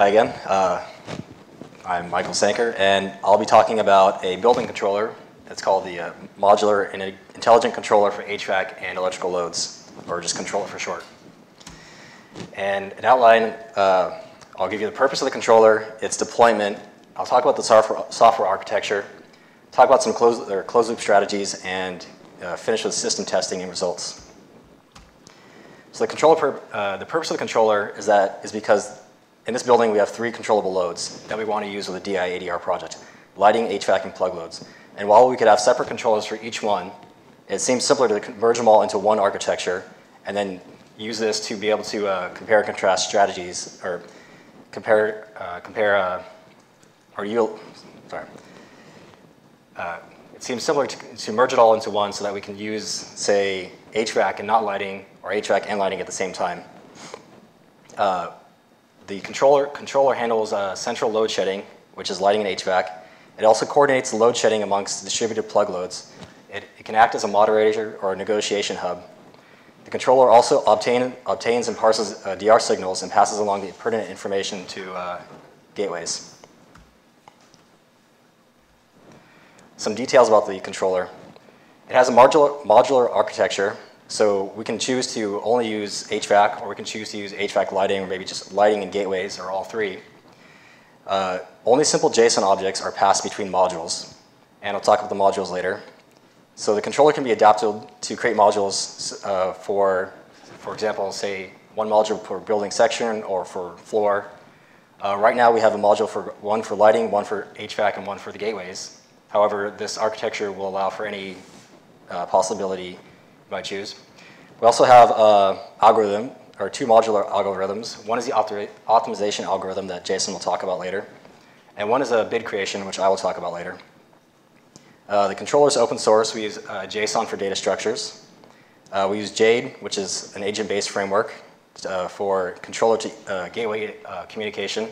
Hi again. I'm Michael Sankur, and I'll be talking about a building controller. It's called the Modular and Intelligent Controller for HVAC and Electrical Loads, or just controller for short. And an outline, I'll give you the purpose of the controller, its deployment. I'll talk about the software architecture, talk about some closed-loop strategies, and finish with system testing and results. So the purpose of the controller is because in this building we have 3 controllable loads that we want to use with a DI-ADR project: lighting, HVAC, and plug loads. And while we could have separate controllers for each one, it seems simpler to converge them all into one architecture and then use this to be able to compare and contrast strategies, or it seems simpler to merge it all into one so that we can use, say, HVAC and not lighting, or HVAC and lighting at the same time. The controller handles central load shedding, which is lighting and HVAC. It also coordinates the load shedding amongst distributed plug loads. It can act as a moderator or a negotiation hub. The controller also obtains and parses DR signals and passes along the pertinent information to gateways. Some details about the controller. It has a modular architecture, so we can choose to only use HVAC, or we can choose to use HVAC lighting, or maybe just lighting and gateways, or all 3. Only simple JSON objects are passed between modules, and I'll talk about the modules later. So the controller can be adapted to create modules for example, say, one module per building section or for floor. Right now we have a module one for lighting, one for HVAC, and one for the gateways. However, this architecture will allow for any possibility you might choose. We also have algorithm, or 2 modular algorithms. One is the optimization algorithm that Jason will talk about later, and one is a bid creation, which I will talk about later. The controller is open source. We use JSON for data structures. We use Jade, which is an agent-based framework for controller to gateway communication.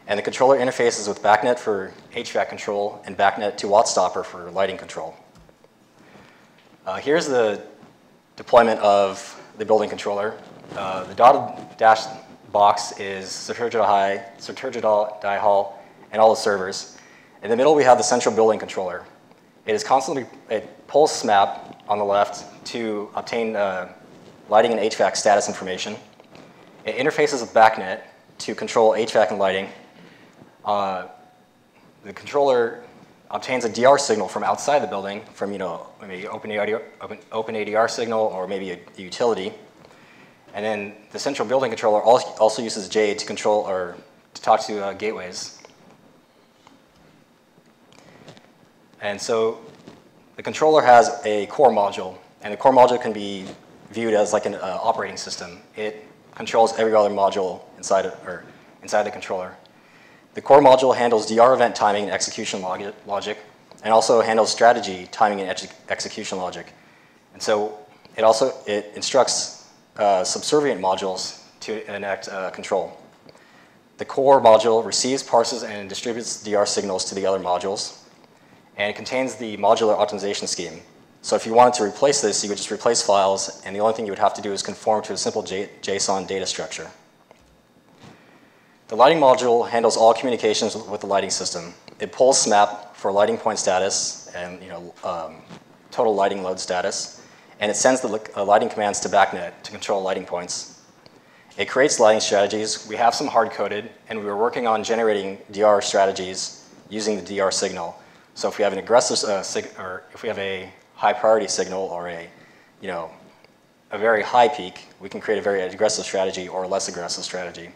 And the controller interfaces with BACnet for HVAC control and BACnet to WattStopper for lighting control. Here's the deployment of the building controller. The dotted dashed box is Citris die hall, and all the servers. In the middle, we have the central building controller. It pulls SMAP on the left to obtain lighting and HVAC status information. It interfaces with BACnet to control HVAC and lighting. The controller obtains a DR signal from outside the building, from maybe open ADR signal, or maybe a utility. And then the central building controller also uses Jade to control, or to talk to gateways. And so the controller has a core module, and the core module can be viewed as like an operating system. It controls every other module inside the controller. The core module handles DR event timing and execution logic, and also handles strategy, timing, and execution logic. And so it instructs subservient modules to enact control. The core module receives, parses, and distributes DR signals to the other modules, and it contains the modular optimization scheme. So if you wanted to replace this, you would just replace files, and the only thing you would have to do is conform to a simple JSON data structure. The lighting module handles all communications with the lighting system. It pulls SMAP for lighting point status and total lighting load status, and it sends the lighting commands to BACnet to control lighting points. It creates lighting strategies. We have some hard-coded, and we were working on generating DR strategies using the DR signal. So if we have an aggressive or if we have a high priority signal, or a very high peak, we can create a very aggressive strategy or a less aggressive strategy.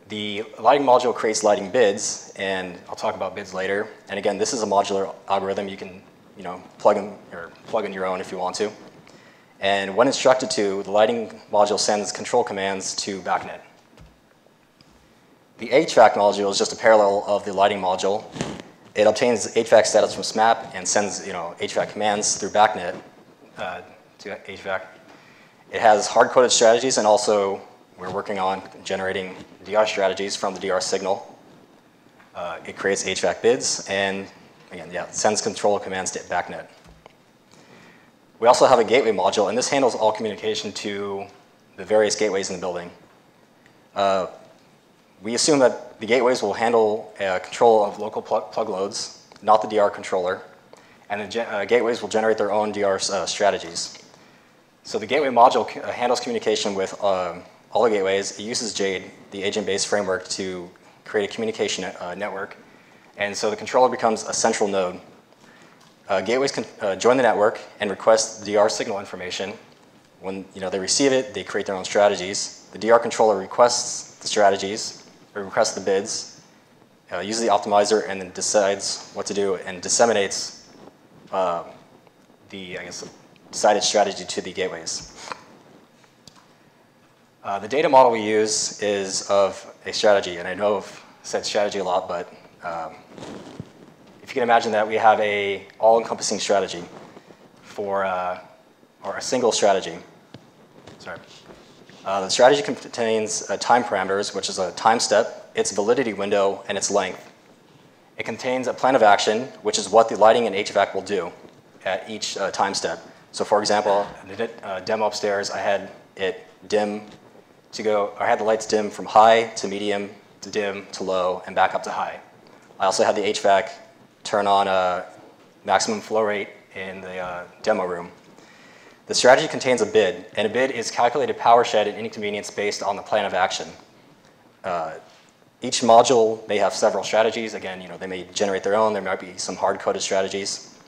The lighting module creates lighting bids, and I'll talk about bids later. And again, this is a modular algorithm. You can plug in your own if you want to. And when instructed to, the lighting module sends control commands to BACnet. The HVAC module is just a parallel of the lighting module. It obtains HVAC status from SMAP and sends HVAC commands through BACnet to HVAC. It has hard-coded strategies, and also we're working on generating DR strategies from the DR signal. It creates HVAC bids, and again, it sends control commands to BACnet. We also have a gateway module, and this handles all communication to the various gateways in the building. we assume that the gateways will handle control of local plug loads, not the DR controller, and the gateways will generate their own DR strategies. So the gateway module handles communication with all the gateways. It uses JADE, the agent-based framework, to create a communication network. And so the controller becomes a central node. Gateways can join the network and request the DR signal information. When they receive it, they create their own strategies. The DR controller requests the strategies, or requests the bids, uses the optimizer, and then decides what to do and disseminates the decided strategy to the gateways. The data model we use is of a strategy, and I know I've said strategy a lot, but if you can imagine that we have a all-encompassing strategy for, or a single strategy. Sorry. The strategy contains time parameters, which is a time step, its validity window, and its length. It contains a plan of action, which is what the lighting and HVAC will do at each time step. So for example, in the demo upstairs, I had it dim to go, I had the lights dim from high to medium to dim to low and back up to high. I also had the HVAC turn on a maximum flow rate in the demo room. The strategy contains a bid, and a bid is calculated power shed and inconvenience based on the plan of action. Each module may have several strategies. Again, they may generate their own. There might be some hard-coded strategies.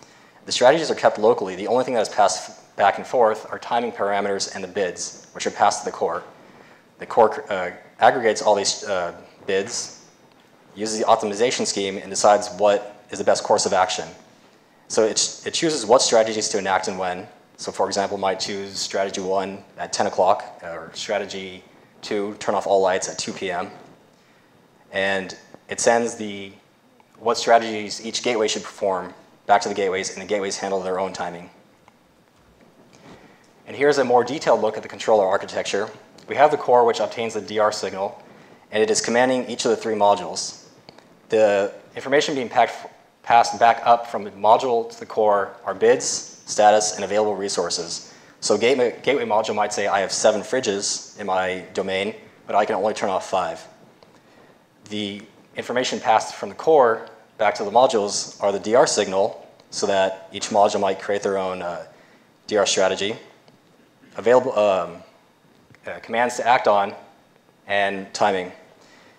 The strategies are kept locally. The only thing that is passed back and forth are timing parameters and the bids, which are passed to the core. The core aggregates all these bids, uses the optimization scheme, and decides what is the best course of action. So it chooses what strategies to enact and when. So for example, it might choose strategy 1 at 10 o'clock, or strategy 2, turn off all lights at 2 p.m. And it sends what strategies each gateway should perform back to the gateways, and the gateways handle their own timing. And here's a more detailed look at the controller architecture. We have the core, which obtains the DR signal, and it is commanding each of the 3 modules. The information being passed back up from the module to the core are bids, status, and available resources. So gateway module might say, I have 7 fridges in my domain, but I can only turn off 5. The information passed from the core back to the modules are the DR signal, so that each module might create their own DR strategy, available commands to act on, and timing.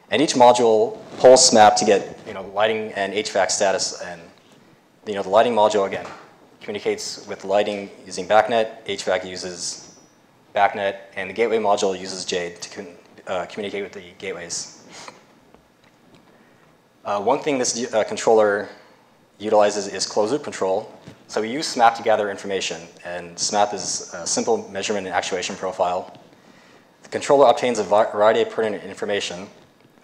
And each module pulls SMAP to get lighting and HVAC status. And the lighting module, again, communicates with lighting using BACnet, HVAC uses BACnet, and the gateway module uses JADE to communicate with the gateways. One thing this controller utilizes is closed-loop control. So we use SMAP to gather information, and SMAP is a simple measurement and actuation profile. The controller obtains a variety of pertinent information,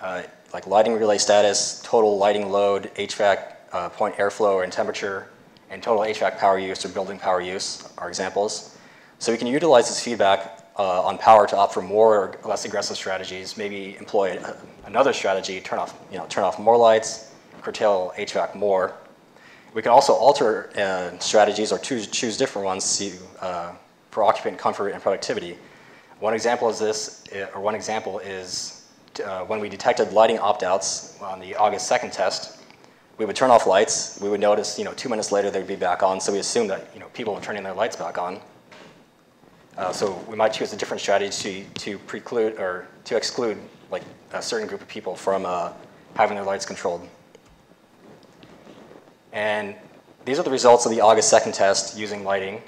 like lighting relay status, total lighting load, HVAC point airflow and temperature, and total HVAC power use or building power use are examples. So we can utilize this feedback on power to opt for more or less aggressive strategies, maybe employ another strategy, turn off more lights, curtail HVAC more. We can also alter strategies or choose different ones for occupant comfort and productivity. One example is when we detected lighting opt-outs on the August 2nd test. We would turn off lights. We would notice, 2 minutes later they'd be back on. So we assumed that, people were turning their lights back on. So we might choose a different strategy to preclude or to exclude, like, a certain group of people from having their lights controlled. And these are the results of the August 2nd test using lighting.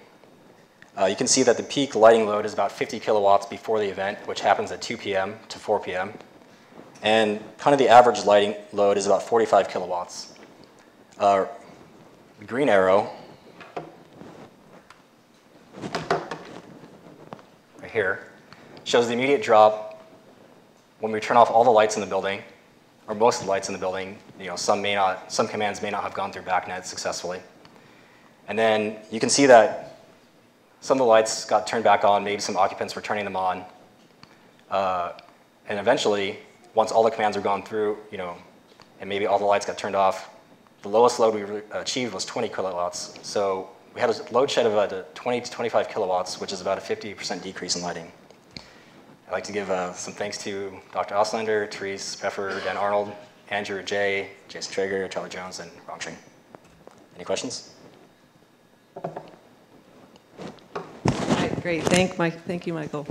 You can see that the peak lighting load is about 50 kilowatts before the event, which happens at 2 p.m. to 4 p.m. And kind of the average lighting load is about 45 kilowatts. The green arrow right here shows the immediate drop when we turn off all the lights in the building, or most of the lights in the building. Some commands may not have gone through BACnet successfully. And then you can see that some of the lights got turned back on, maybe some occupants were turning them on. And eventually, once all the commands were gone through, and maybe all the lights got turned off, the lowest load we achieved was 20 kilowatts. So we had a load shed of about 20 to 25 kilowatts, which is about a 50% decrease in lighting. I'd like to give some thanks to Dr. Auslander, Therese, Pfeffer, Dan Arnold, Andrew Jay, Jason Traeger, Charlie Jones, and Ron Ching. Any questions? All right, great. Thank you, Michael.